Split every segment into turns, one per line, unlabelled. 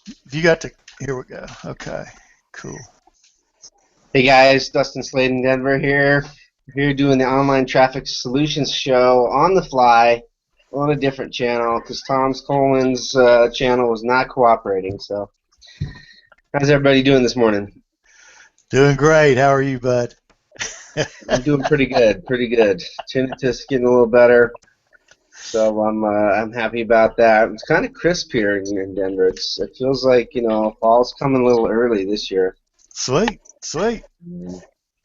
If you got to, here we go. Okay, cool.
Hey guys, Dustin Sladen, Denver here. We're here doing the online traffic solutions show on the fly on a different channel because Tom's Coleman's channel was not cooperating. So, how's everybody doing this morning?
Doing great. How are you, bud?
I'm doing pretty good, pretty good. Tinnitus getting a little better, so I'm happy about that. It's kind of crisp here in Denver. It feels like fall's coming a little early this year.
Sweet, sweet.
No,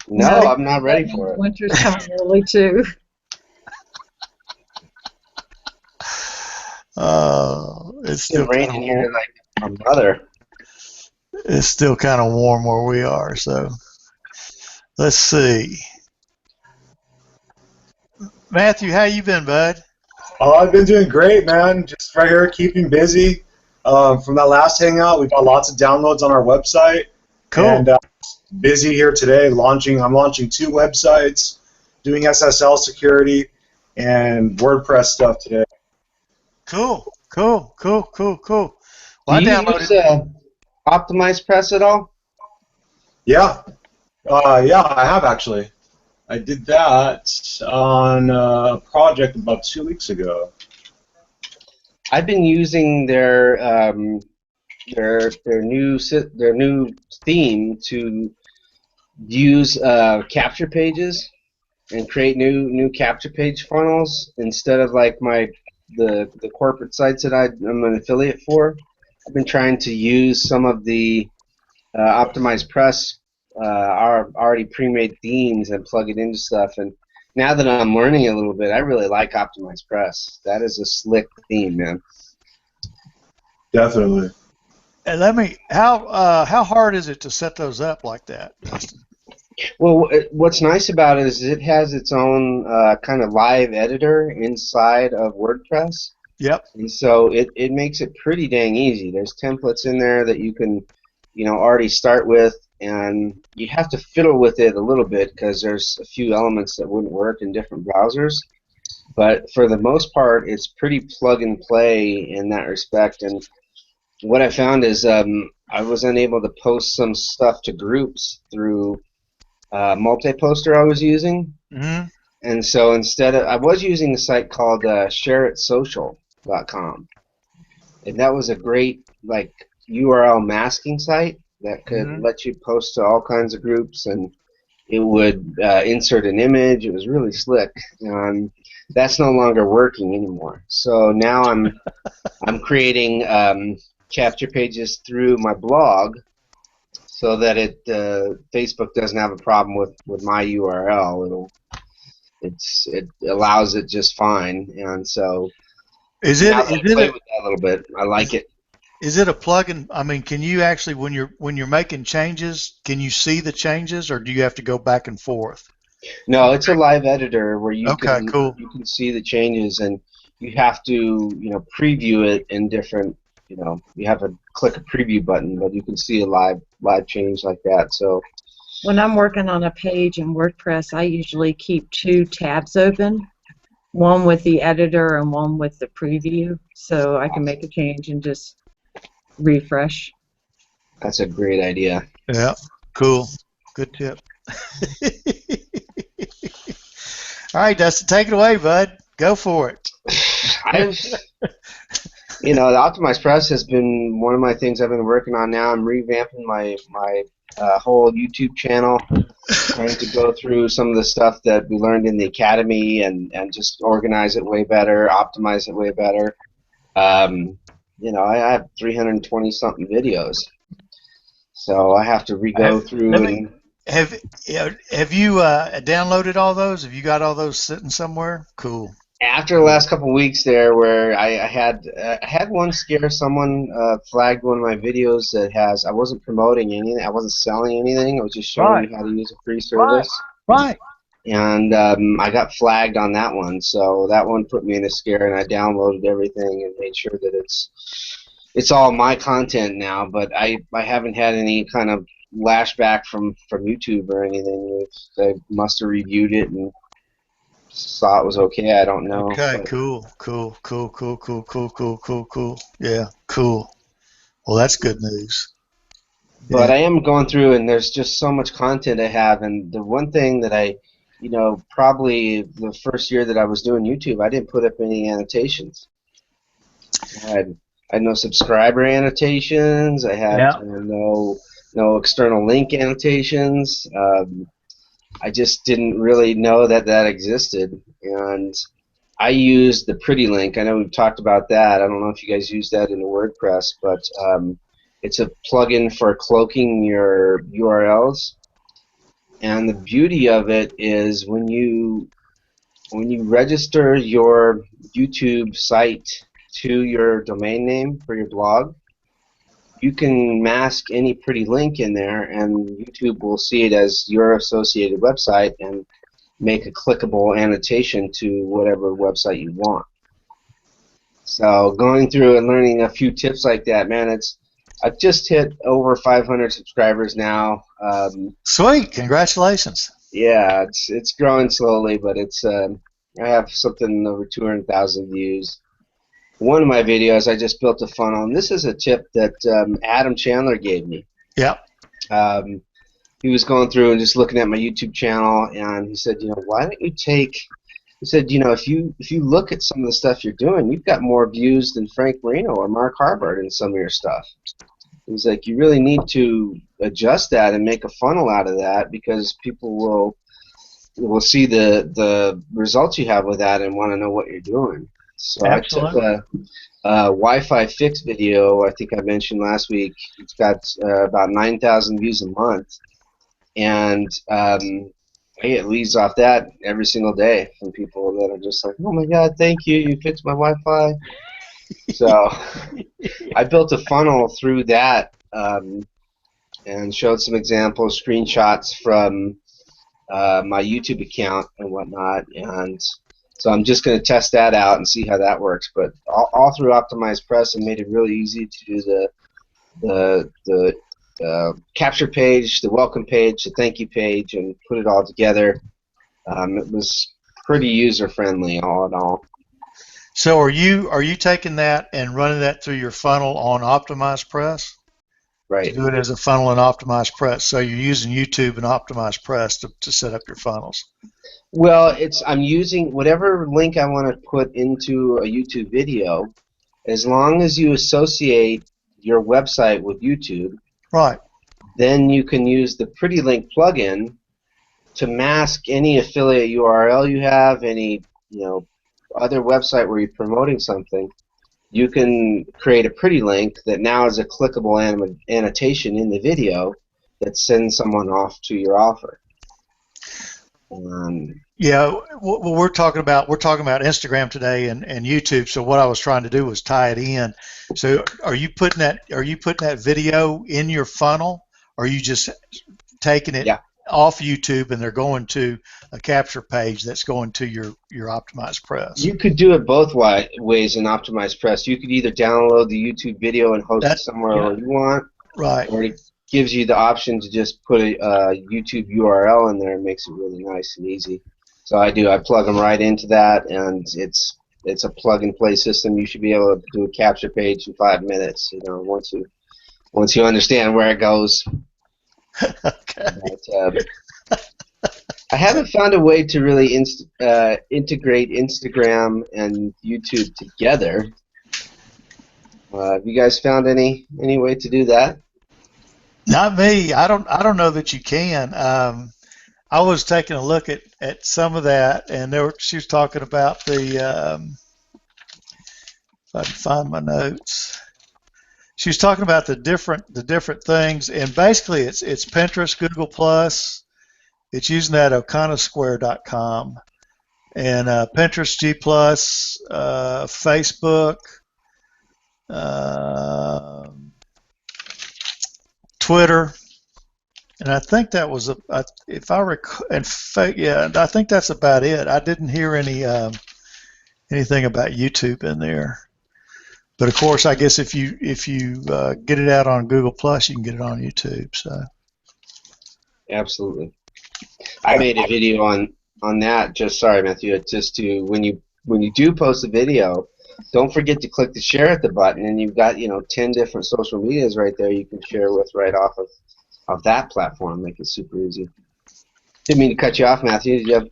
No,
I'm not
that
ready
means
for it.
winter's coming early too.
It's
It's
still
been
kind
raining
of warm.
here like a mother.
It's still kind of warm where we are. So let's see. Matthew, how you been, bud?
Oh, I've been doing great, man. Just right here, keeping busy. From that last hangout, we got lots of downloads on our website,
Cool.
and busy here today. I'm launching 2 websites, doing SSL security and WordPress stuff today.
Cool. Cool. Cool. Cool. Cool.
Do
Well, I
you
downloaded.
use Optimize Press at all?
Yeah, yeah, I have actually. I did that on a project about 2 weeks ago.
I've been using their new theme to use capture pages and create new capture page funnels instead of like the corporate sites that I'm an affiliate for. I've been trying to use some of the Optimize Press our already pre-made themes and plug it into stuff. And now that I'm learning a little bit, I really like Optimize Press. That is a slick theme, man.
Definitely.
And let me. How hard is it to set those up like that, Dustin?
Well, what's nice about it is it has its own kind of live editor inside of WordPress.
Yep.
And so it makes it pretty dang easy. There's templates in there that you can, already start with, and you have to fiddle with it a little bit because there's a few elements that wouldn't work in different browsers. But for the most part, it's pretty plug and play in that respect. And what I found is I was unable to post some stuff to groups through multi-poster I was using.
Mm-hmm.
And so instead I was using a site called shareitsocial.com. And that was a great URL masking site that could
Mm-hmm.
let you post to all kinds of groups, and it would insert an image. It was really slick. That's no longer working anymore. So now I'm creating capture pages through my blog so that Facebook doesn't have a problem with my URL. It allows it just fine, and so
Is
now
it
that I
is it
play
a
with that a little bit, I like it.
is it a plugin? I mean, can you actually when you're making changes, can you see the changes, or do you have to go back and forth?
No, it's a live editor where you
Okay,
can
cool.
you can see the changes, and you have to preview it in different. You have to click a preview button, but you can see a live change like that. So
When I'm working on a page in WordPress, I usually keep 2 tabs open, one with the editor and one with the preview, so I can make a change and just refresh.
that's a great idea.
Yeah, cool. Good tip. All right, Dustin, take it away, bud. Go for it.
I've the Optimized Press has been one of my things I've been working on now. I'm revamping my whole YouTube channel, trying to go through some of the stuff that we learned in the academy and just organize it way better, optimize it way better. I have 320 something videos, so I have to re-go through
Let me
and.
have have you downloaded all those? Have you got all those sitting somewhere? Cool.
After the last couple of weeks there, where I had one scare, someone flagged one of my videos that I wasn't promoting anything, I wasn't selling anything, I was just showing
Right.
you how to use a free
Right.
service,
Right.
and I got flagged on that one, so that one put me in a scare, and I downloaded everything and made sure that it's all my content now, but I haven't had any kind of lashback from YouTube or anything. They must have reviewed it and saw it was okay. I don't know.
Okay.
But
Cool. Cool. Cool. Cool. Cool. Cool. Cool. Cool. Cool. Yeah. Cool. Well, that's good news.
But
Yeah.
I am going through, and there's just so much content I have. And the one thing that probably the first year that I was doing YouTube, I didn't put up any annotations. I had no subscriber annotations. I had
Yeah.
no external link annotations. I just didn't really know that existed, and I used the Pretty Link. I know we've talked about that. I don't know if you guys use that in the WordPress, but it's a plugin for cloaking your URLs. And the beauty of it is when you register your YouTube site to your domain name for your blog, you can mask any pretty link in there, and YouTube will see it as your associated website and make a clickable annotation to whatever website you want. So going through and learning a few tips like that, man, I've just hit over 500 subscribers now.
Sweet. Congratulations.
Yeah, it's growing slowly, but I have something over 200,000 views. One of my videos, I just built a funnel, and this is a tip that Adam Chandler gave me.
Yep.
He was going through and just looking at my YouTube channel, and he said, why don't you take? He said, if you look at some of the stuff you're doing, you've got more views than Frank Marino or Mark Harbert in some of your stuff. He's like, you really need to adjust that and make a funnel out of that, because people will see the results you have with that and want to know what you're doing. So
Absolutely.
I took a Wi-Fi fix video, I think I mentioned last week. It's got about 9,000 views a month, and I get leads off that every single day from people that are just like, oh my God, thank you, you fixed my Wi-Fi. So I built a funnel through that, and showed some examples, screenshots from my YouTube account and whatnot, and so I'm just going to test that out and see how that works. But all through OptimizePress, I made it really easy to do the capture page, the welcome page, the thank you page, and put it all together. It was pretty user-friendly, all in all.
So are you taking that and running that through your funnel on OptimizePress?
Right.
To do it as a funnel in OptimizePress. So you're using YouTube and OptimizePress to set up your funnels.
Well, I'm using whatever link I want to put into a YouTube video, as long as you associate your website with YouTube.
Right.
Then you can use the Pretty Link plugin to mask any affiliate URL you have, any other website where you're promoting something. You can create a Pretty Link that now is a clickable annotation in the video that sends someone off to your offer.
Yeah, well, we're talking about Instagram today and YouTube. So what I was trying to do was tie it in. So are you putting that video in your funnel, or are you just taking it off YouTube and they're going to a capture page that's going to your OptimizePress?
You could do it both ways in OptimizePress. You could either download the YouTube video and host it somewhere you want,
right?
Or it gives you the option to just put a YouTube URL in there and makes it really nice and easy. So I plug them right into that, and it's a plug-and-play system. You should be able to do a capture page in 5 minutes. Once you understand where it goes.
Okay.
But, I haven't found a way to really integrate Instagram and YouTube together. Have you guys found any way to do that?
Not me. I don't know that you can. I was taking a look at some of that, and she was talking about the. If I can find my notes, she was talking about the different things, and basically it's Pinterest, Google Plus. It's using that oconasquare.com, and Pinterest, G Plus, Facebook, Twitter, and I think that was if I recall, I think that's about it. I didn't hear anything about YouTube in there. But of course, I guess if you get it out on Google Plus, you can get it on YouTube. So
absolutely. I made a video on that. Sorry, Matthew. Just to when you do post a video, don't forget to click the share at the button, and you've got 10 different social medias right there you can share with right off of that platform. Make it super easy. Didn't mean to cut you off, Matthew. Did you have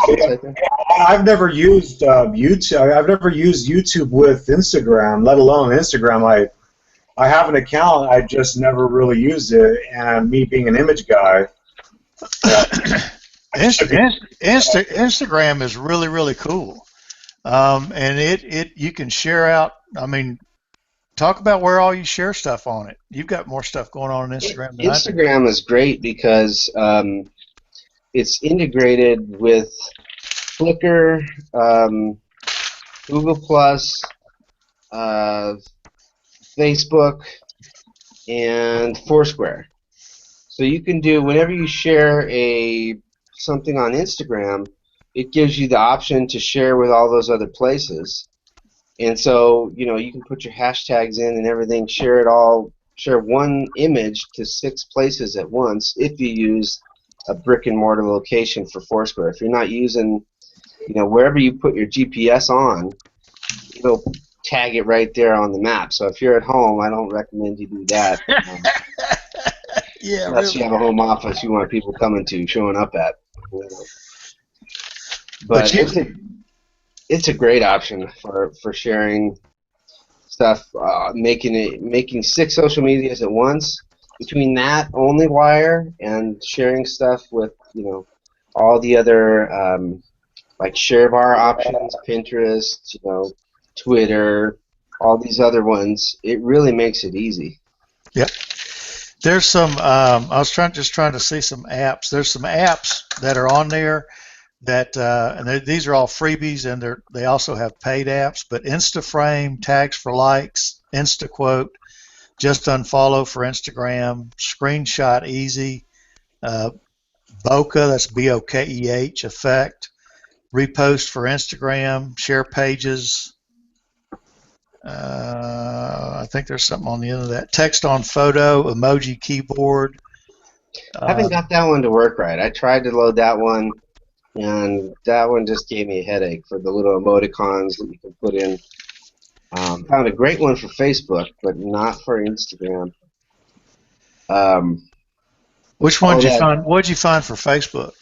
right there?
I've never used YouTube. I've never used YouTube with Instagram, let alone Instagram. I have an account. I just never really used it. And me being an image guy,
Instagram is really, really cool. And you can share out. I mean, talk about where all you share stuff on it. You've got more stuff going on Instagram than I do.
Instagram is great because it's integrated with Flickr, Google Plus, Facebook, and Foursquare. So you can do, whenever you share something on Instagram, it gives you the option to share with all those other places. And so, you can put your hashtags in and everything, share one image to 6 places at once if you use a brick and mortar location for Foursquare. If you're not using, wherever you put your GPS on, it'll tag it right there on the map. So if you're at home, I don't recommend you do that.
Yeah,
unless
really.
you have a home office you want people showing up at. But it's a great option for sharing stuff, making 6 social medias at once. Between that, OnlyWire, and sharing stuff with all the other like ShareBar options, Pinterest, Twitter, all these other ones, it really makes it easy.
Yep. There's some. I was trying to see some apps. There's some apps that are on there that, and these are all freebies, and they also have paid apps. But InstaFrame, Tags for Likes, InstaQuote, Just Unfollow for Instagram, Screenshot Easy, Bokeh, that's Bokeh, Effect, Repost for Instagram, Share Pages. I think there's something on the end of that. Text on Photo, Emoji Keyboard.
I haven't got that one to work right. I tried to load that one, and that one just gave me a headache for the little emoticons that you can put in. Found a great one for Facebook, but not for Instagram.
Which one did you find? What did you find for Facebook?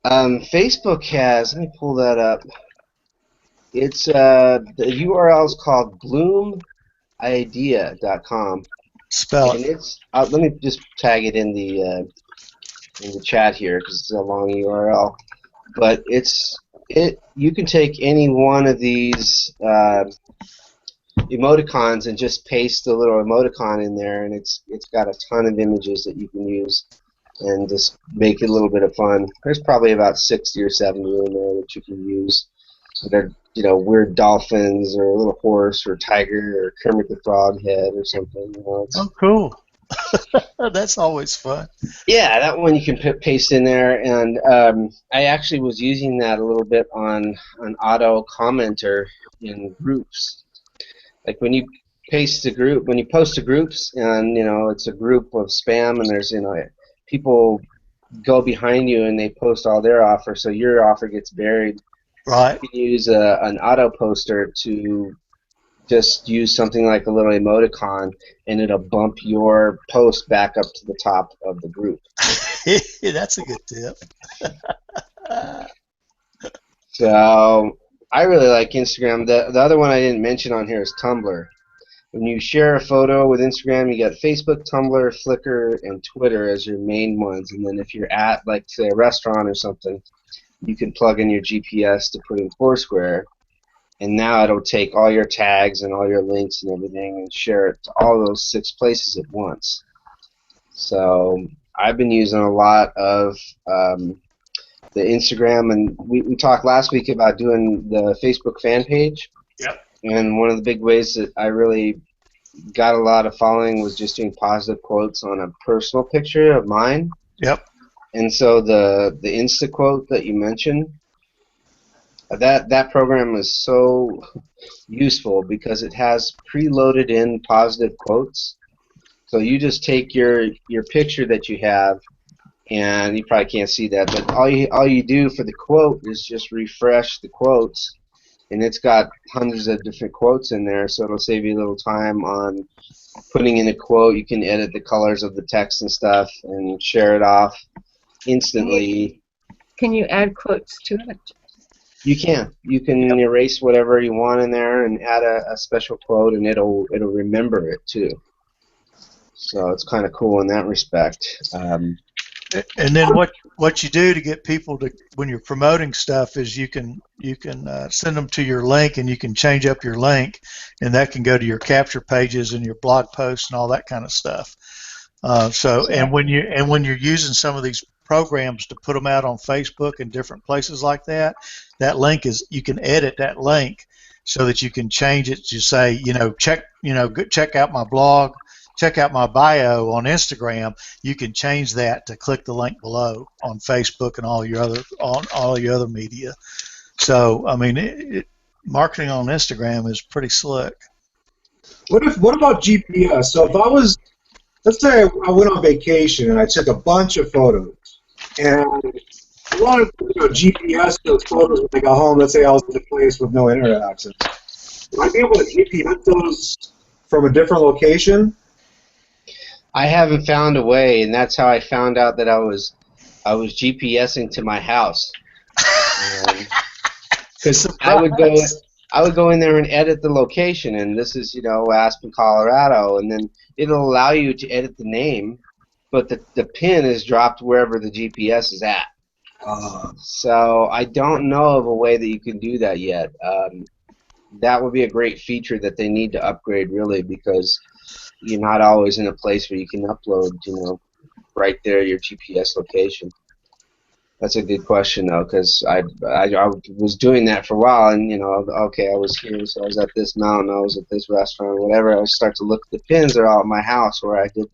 Facebook has. Let me pull that up. It's the URL is called bloomidea.com.
Spell
and
it.
it's. Let me just tag it in the chat here because it's a long URL. But you can take any one of these emoticons and just paste the little emoticon in there, and it's got a ton of images that you can use and just make it a little bit of fun. There's probably about 60 or 70 in there that you can use. They're weird dolphins or a little horse or tiger or Kermit the Frog head or something.
Oh, cool. That's always fun.
Yeah, that one you can paste in there, and I actually was using that a little bit on an auto commenter in groups. Like when you post to groups, and it's a group of spam, and there's people go behind you and they post all their offers, so your offer gets buried.
Right.
You can use an auto poster to just use something like a little emoticon, and it'll bump your post back up to the top of the group.
That's a good tip.
So I really like Instagram. The other one I didn't mention on here is Tumblr. When you share a photo with Instagram, you got Facebook, Tumblr, Flickr, and Twitter as your main ones. And then if you're at, like, say, a restaurant or something, you can plug in your GPS to put in Foursquare. And now it'll take all your tags and all your links and everything and share it to all those 6 places at once. So I've been using a lot of the Instagram, and we talked last week about doing the Facebook fan page.
Yep.
And one of the big ways that I really got a lot of following was just doing positive quotes on a personal picture of mine.
Yep.
And so the InstaQuote that you mentioned, that program is so useful because it has preloaded in positive quotes. So you just take your picture that you have, and you probably can't see that, but all you do for the quote is just refresh the quotes, and it's got hundreds of different quotes in there, so it'll save you a little time on putting in a quote. You can edit the colors of the text and stuff and share it off instantly.
Can you add quotes to it?
You can. You can erase whatever you want in there and add a special quote, and it'll remember it too. So it's kind of cool in that respect.
And then what you do to get people to, when you're promoting stuff, is you can send them to your link, and you can change up your link, and that can go to your capture pages and your blog posts and all that kind of stuff. And when you're using some of these programs to put them out on Facebook and different places like that, that link is, you can edit that link so that you can change it to say, check out my blog, check out my bio on Instagram. You can change that to click the link below on Facebook and all your other media. So I mean, marketing on Instagram is pretty slick.
What about GPS? So if I was, let's say I went on vacation and I took a bunch of photos, and I wanted to GPS those photos when I got home. Let's say I was in a place with no internet access. Would I be able to GPS those from a different location?
I haven't found a way, and that's how I found out that I was GPSing to my house. Because I would go in there and edit the location, and this is Aspen, Colorado, and then it'll allow you to edit the name, but the pin is dropped wherever the GPS is at. So I don't know of a way that you can do that yet. That would be a great feature that they need to upgrade, really, because you're not always in a place where you can upload, right there your GPS location. That's a good question, though, because I was doing that for a while, and okay, I was here, so I was at this mountain, I was at this restaurant, whatever. I would start to look at the pins that are all at my house where I did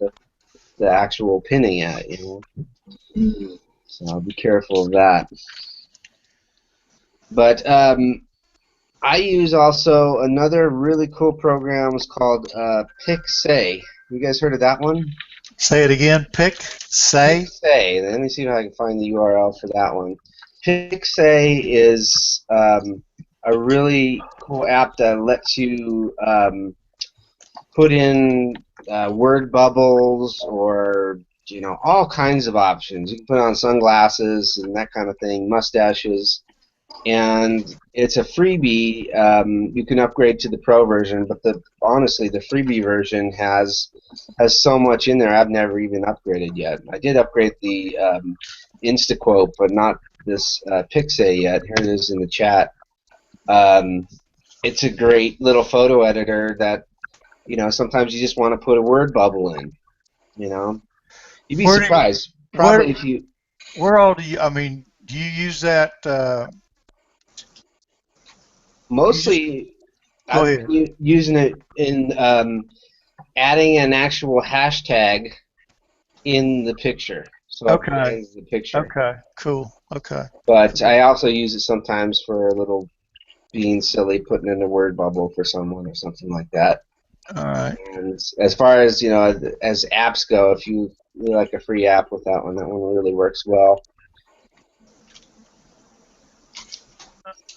the actual pinning at, So I'll be careful of that. But I use also another really cool program. It's called PicSay. You guys heard of that one?
Say it again. PicSay.
PicSay. Let me see if I can find the URL for that one. PicSay is a really cool app that lets you put in word bubbles or all kinds of options. You can put on sunglasses and that kind of thing, mustaches. And it's a freebie. You can upgrade to the pro version, but honestly, the freebie version has so much in there. I've never even upgraded yet. I did upgrade the InstaQuote, but not this PicSay yet. Here it is in the chat. It's a great little photo editor that sometimes you just want to put a word bubble in. You'd be surprised. Probably if you.
Where all do you? I mean, do you use that?
Mostly, I'm using it in adding an actual hashtag in the picture. So
okay.
The picture.
Okay. Cool. Okay.
But I also use it sometimes for a little being silly, putting in a word bubble for someone or something like that.
All right.
And as far as as apps go, if you like a free app with that one really works well.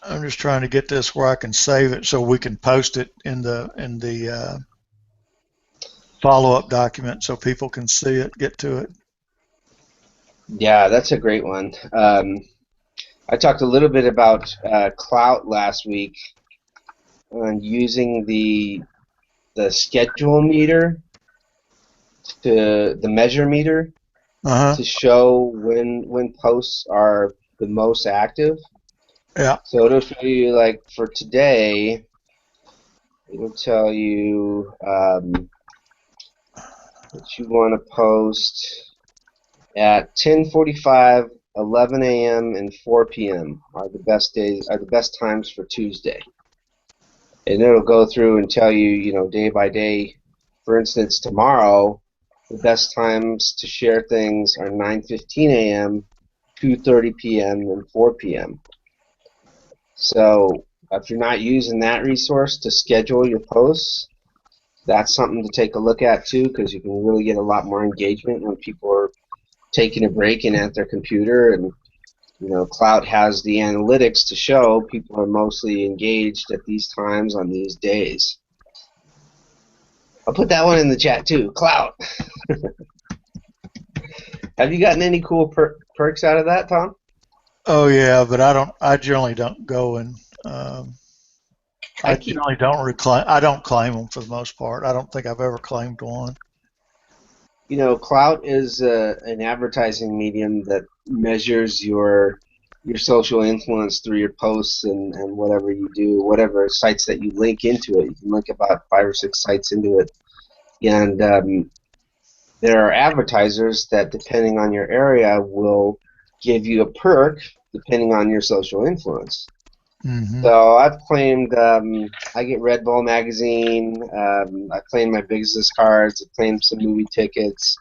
I'm just trying to get this where I can save it so we can post it in the follow-up document so people can see it, get to it.
Yeah, that's a great one. I talked a little bit about Klout last week and using the schedule meter to the measure meter to show when posts are the most active.
Yeah.
So it'll show you, like, for today, it'll tell you that you want to post at 10:45, 11 a.m., and 4 p.m. are the best times for Tuesday. And it'll go through and tell you, day by day. For instance, tomorrow, the best times to share things are 9:15 a.m., 2:30 p.m., and 4 p.m. So if you're not using that resource to schedule your posts, that's something to take a look at too, because you can really get a lot more engagement when people are taking a break and at their computer and Clout has the analytics to show people are mostly engaged at these times on these days. I'll put that one in the chat too. Clout. Have you gotten any cool perks out of that, Tom?
Oh yeah, but I generally don't go and I generally don't reclaim. I don't claim them for the most part. I don't think I've ever claimed one.
Clout is an advertising medium that measures your social influence through your posts and whatever you do, whatever sites that you link into it. You can link about 5 or 6 sites into it. And there are advertisers that, depending on your area, will give you a perk depending on your social influence.
Mm-hmm.
So I've claimed, I get Red Bull magazine, I claimed my business cards, I claimed some movie tickets,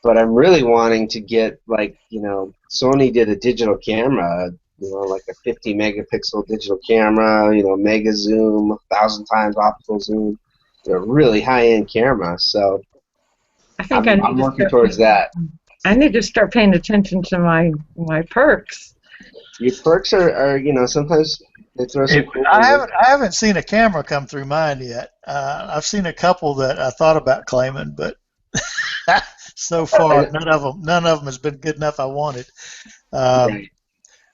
but I'm really wanting to get, Sony did a digital camera, like a 50 megapixel digital camera, mega zoom, 1,000 times optical zoom, really high-end camera, so
I think
I'm working towards that.
I need to start paying attention to my perks.
Your perks are sometimes they throw some cool
I haven't seen a camera come through mine yet. I've seen a couple that I thought about claiming, but so far none of them has been good enough I wanted.
Right.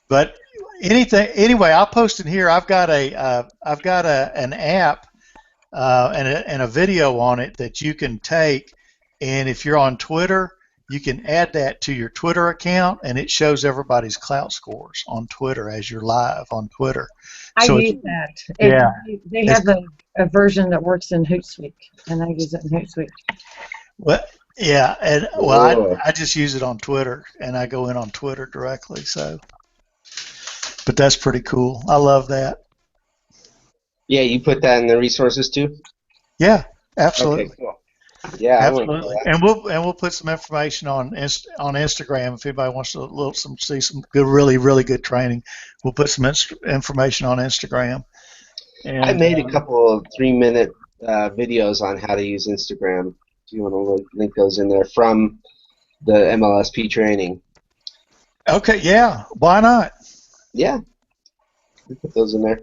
But anyway, I'll post in here. I've got an app and a video on it that you can take, and if you're on Twitter, you can add that to your Twitter account, and it shows everybody's clout scores on Twitter as you're live on Twitter.
I
So
use that.
Yeah.
They have a version that works in Hootsuite, and I use it in Hootsuite.
Well, yeah, and I just use it on Twitter, and I go in on Twitter directly. So, but that's pretty cool. I love that.
Yeah, you put that in the resources too?
Yeah, absolutely.
Okay, cool. Yeah,
absolutely. And we'll put some information on Instagram if anybody wants to see some good, really good training. We'll put some information on Instagram. And,
I made a couple of 3-minute videos on how to use Instagram. If you want to link those in there from the MLSP training.
Okay, yeah. Why not?
Yeah, we put those in there.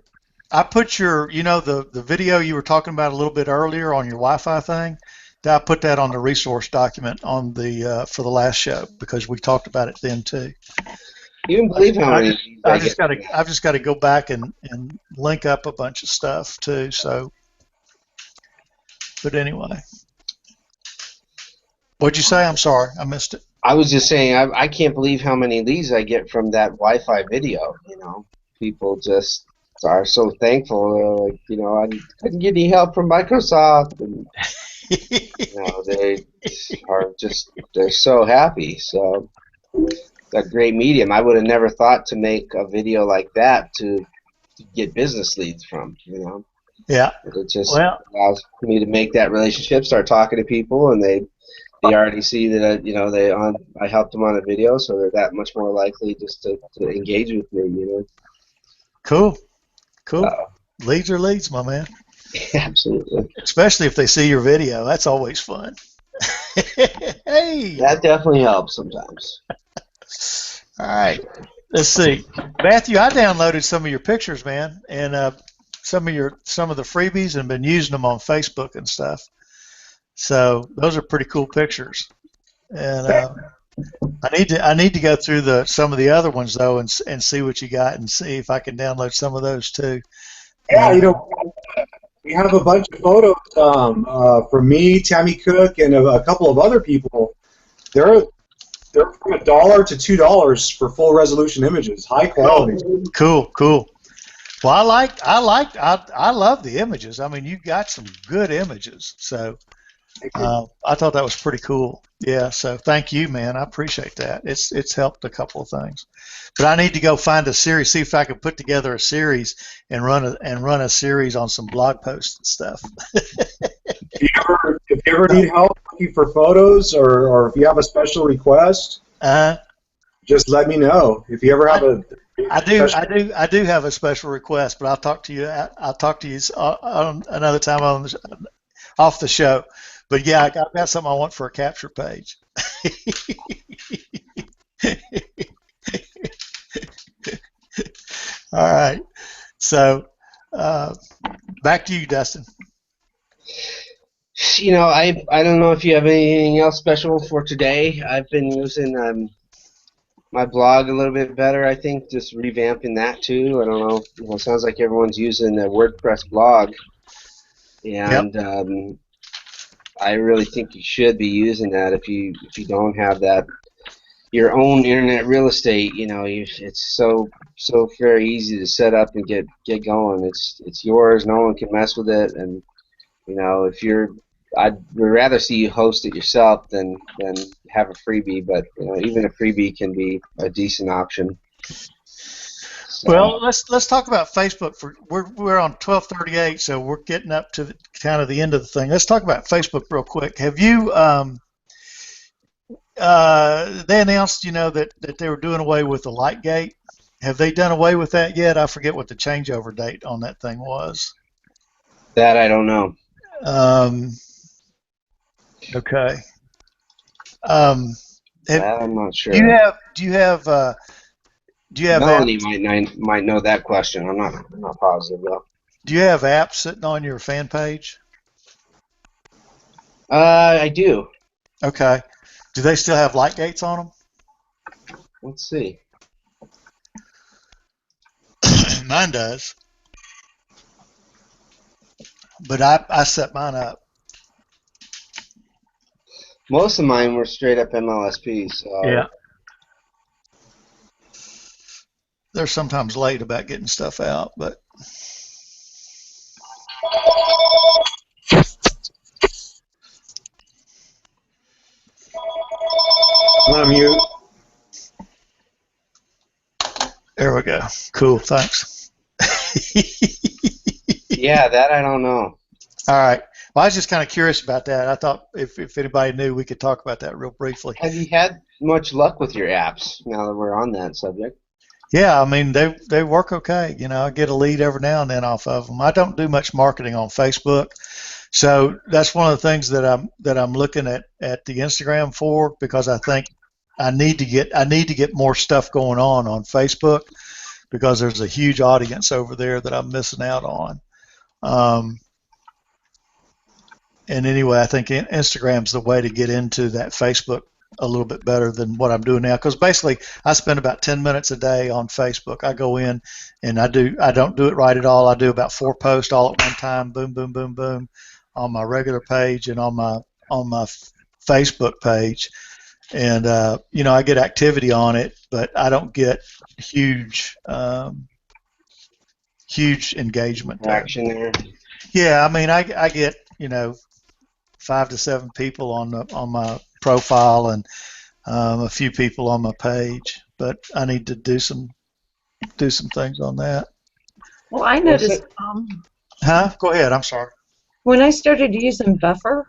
I put your, the video you were talking about a little bit earlier on your Wi-Fi thing. I put that on the resource document on the for the last show because we talked about it then too.
You can believe how many.
I've just got to go back and link up a bunch of stuff too. So, but anyway, what'd you say? I'm sorry, I missed it.
I was just saying I can't believe how many leads I get from that Wi-Fi video. People just are so thankful. They're like, I couldn't get any help from Microsoft, and they're so happy. So a great medium. I would have never thought to make a video like that to get business leads from.
Yeah.
It just allows me to make that relationship, start talking to people, and they already see that I helped them on a video, so they're that much more likely just to engage with me. Cool.
Leads are leads, my man.
Absolutely.
Especially if they see your video. That's always fun. Hey.
That definitely helps sometimes.
All right. Let's see. Matthew, I downloaded some of your pictures, man, and some of the freebies and been using them on Facebook and stuff. So those are pretty cool pictures. And I need to go through some of the other ones though and see what you got and see if I can download some of those too.
Yeah, we have a bunch of photos from me, Tammy Cook, and a couple of other people. They're from $1 to $2 for full resolution images, high quality.
Cool. Well, I love the images. I mean, you got some good images. So I thought that was pretty cool. Yeah. So thank you, man. I appreciate that. It's helped a couple of things. But I need to go find a series, see if I can put together a series and run a series on some blog posts and stuff.
If you ever need help looking for photos, or if you have a special request, just let me know. If you ever have
I do have a special request, but I'll talk to you on another time off the show. But yeah, I've got something I want for a capture page. All right. So back to you, Dustin.
I don't know if you have anything else special for today. I've been using my blog a little bit better, I think, just revamping that too. I don't know. It sounds like everyone's using the WordPress blog,
Yep.
and I really think you should be using that. If you don't have that, your own internet real estate, it's so very easy to set up and get going. It's yours. No one can mess with it, and I'd rather see you host it yourself than have a freebie. But even a freebie can be a decent option. So,
Well, let's talk about Facebook. We're on 12:38, so we're getting up to kind of the end of the thing. Let's talk about Facebook real quick. Have you? They announced, that they were doing away with the Lightgate. Have they done away with that yet? I forget what the changeover date on that thing was.
that I don't know.
Okay.
That I'm not sure.
Do you have
Melanie might know that question. I'm not positive though.
Do you have apps sitting on your fan page?
I do.
Okay. Do they still have light gates on them?
Let's see.
Mine does. But I set mine up.
Most of mine were straight up MLSP. So
Yeah. They're sometimes late about getting stuff out, but
I'm mute.
there we go. Cool. Thanks.
yeah, that I don't know.
All right. Well, I was just kind of curious about that. I thought if anybody knew, we could talk about that real briefly.
Have you had much luck with your apps now that we're on that subject?
Yeah, I mean they work okay. I get a lead every now and then off of them. I don't do much marketing on Facebook, so that's one of the things that I'm looking at the Instagram for, because I think I need to get more stuff going on Facebook, because there's a huge audience over there that I'm missing out on. And anyway, I think Instagram's the way to get into that Facebook a little bit better than what I'm doing now, because basically I spend about 10 minutes a day on Facebook. I go in and I don't do it right at all. I do about 4 posts all at one time, boom, boom, boom, boom, on my regular page and on my Facebook page, and I get activity on it, but I don't get huge engagement there.
Action there.
Yeah, I mean I get 5 to 7 people on my profile and a few people on my page, but I need to do some things on that.
Well, I noticed
Go ahead. I'm sorry.
when I started using Buffer,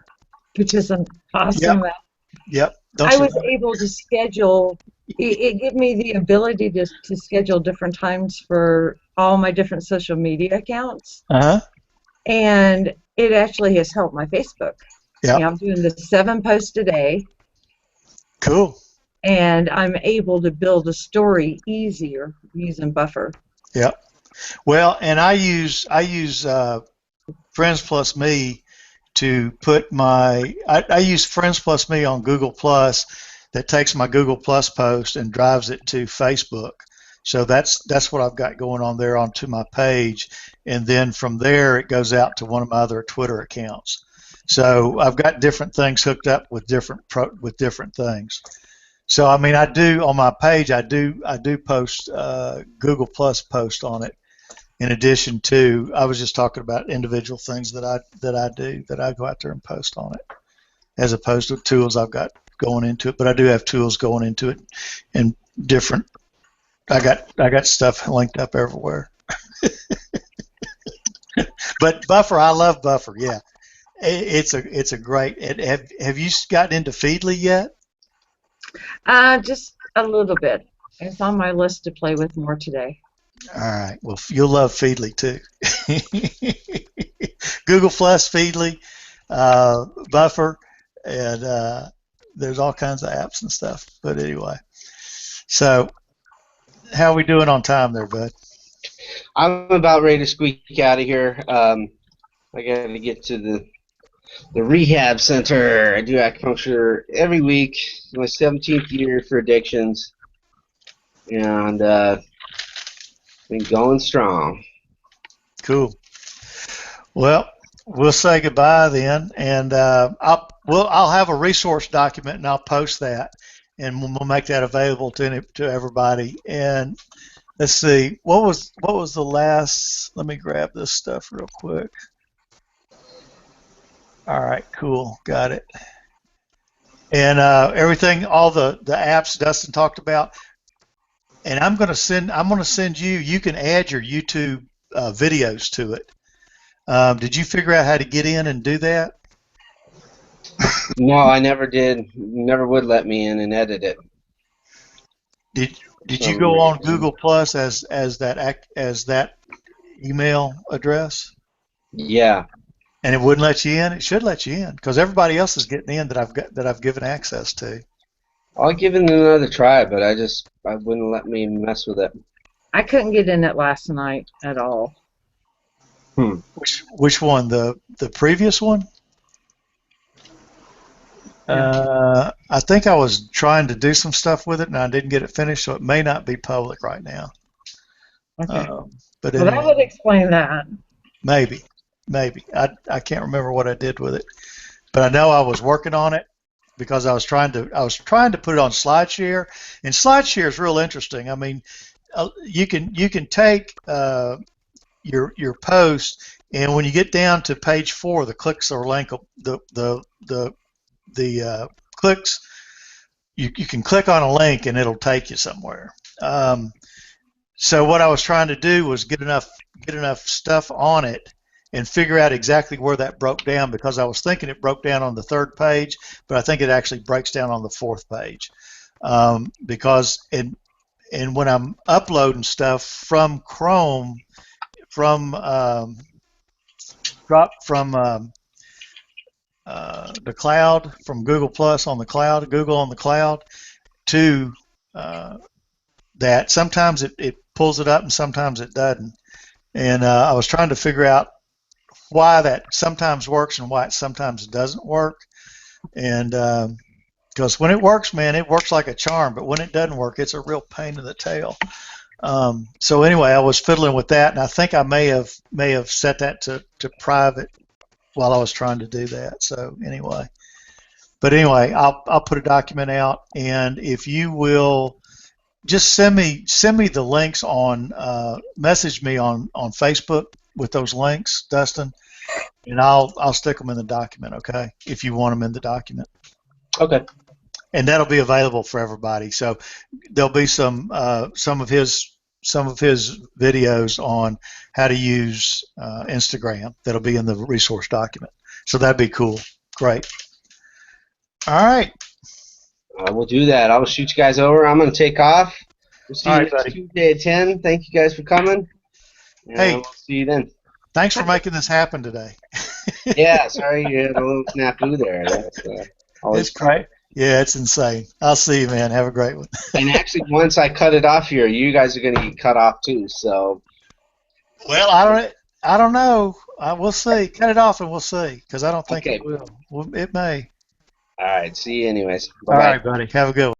which is an awesome app,
Yep.
I was able to schedule. It gave me the ability to schedule different times for all my different social media accounts, and it actually has helped my Facebook.
Yeah.
I'm doing the 7 posts a day.
Cool.
And I'm able to build a story easier using Buffer.
Yep. Well, and I use Friends Plus Me to put I use Friends Plus Me on Google Plus, that takes my Google Plus post and drives it to Facebook. So that's what I've got going on there onto my page, and then from there it goes out to one of my other Twitter accounts. So I've got different things hooked up with different things. So I mean, I do on my page. I do post Google Plus post on it. In addition to, I was just talking about individual things that I do that I go out there and post on it, as opposed to tools I've got going into it. But I do have tools going into it, and different. I got stuff linked up everywhere. But Buffer, I love Buffer. Yeah. It's a great. Have you gotten into Feedly yet?
Just a little bit. It's on my list to play with more today.
All right. Well, you'll love Feedly too. Google Plus, Feedly, Buffer, and there's all kinds of apps and stuff. But anyway, so how are we doing on time there, bud?
I'm about ready to squeak out of here. I got to get to the rehab center. I do acupuncture every week. My 17th year for addictions, and been going strong.
Cool. Well, we'll say goodbye then, and I'll have a resource document and I'll post that, and we'll make that available to everybody. And let's see, what was the last? Let me grab this stuff real quick. All right, cool, got it. And everything, all the apps Dustin talked about, and I'm gonna send you. You can add your YouTube videos to it. Did you figure out how to get in and do that?
No, I never did. Never would let me in and edit it.
Did you go on Google Plus as that email address?
Yeah.
And it wouldn't let you in. It should let you in because everybody else is getting in that I've given access to.
I'll give it another try, but I wouldn't let me mess with it.
I couldn't get in it last night at all.
Which one? The previous one? I think I was trying to do some stuff with it and I didn't get it finished, so it may not be public right now.
Okay.
But
Well, that would explain that.
Maybe. I can't remember what I did with it, but I know I was working on it because I was trying to put it on SlideShare, and SlideShare is real interesting. I mean, you can take your post, and when you get down to page 4, the clicks are link the clicks. You can click on a link and it'll take you somewhere. So what I was trying to do was get enough stuff on it and figure out exactly where that broke down, because I was thinking it broke down on the 3rd page, but I think it actually breaks down on the 4th page. Because when I'm uploading stuff from Chrome, from the cloud, from Google Plus on the cloud, Google on the cloud, to that, sometimes it pulls it up and sometimes it doesn't. And I was trying to figure out why that sometimes works and why it sometimes doesn't work. And because when it works, man, it works like a charm, but when it doesn't work, it's a real pain in the tail. So anyway, I was fiddling with that, and I think I may have set that to private while I was trying to do that. So anyway, I'll put a document out, and if you will just send me the links on message me on Facebook with those links, Dustin, and I'll stick them in the document, okay? If you want them in the document.
Okay.
And that'll be available for everybody. So there'll be some of his videos on how to use Instagram. That'll be in the resource document. So that'd be cool. Great. All right.
I will do that. I will shoot you guys over. I'm going to take off. We'll see
All
you
right,
next
buddy.
Tuesday at 10. Thank you guys for coming. And
Hey.
we'll see you then.
Thanks for making this happen today.
Yeah, sorry you had a little snafu there. That's always
It's great. Yeah, it's insane. I'll see you, man. Have a great one.
And actually, once I cut it off here, you guys are going to get cut off too. So.
Well, I don't know. We'll see. Cut it off and we'll see, because I don't think
Okay.
it will. It may.
All right. See you anyways.
All
Bye-bye.
right, buddy. Have a good one.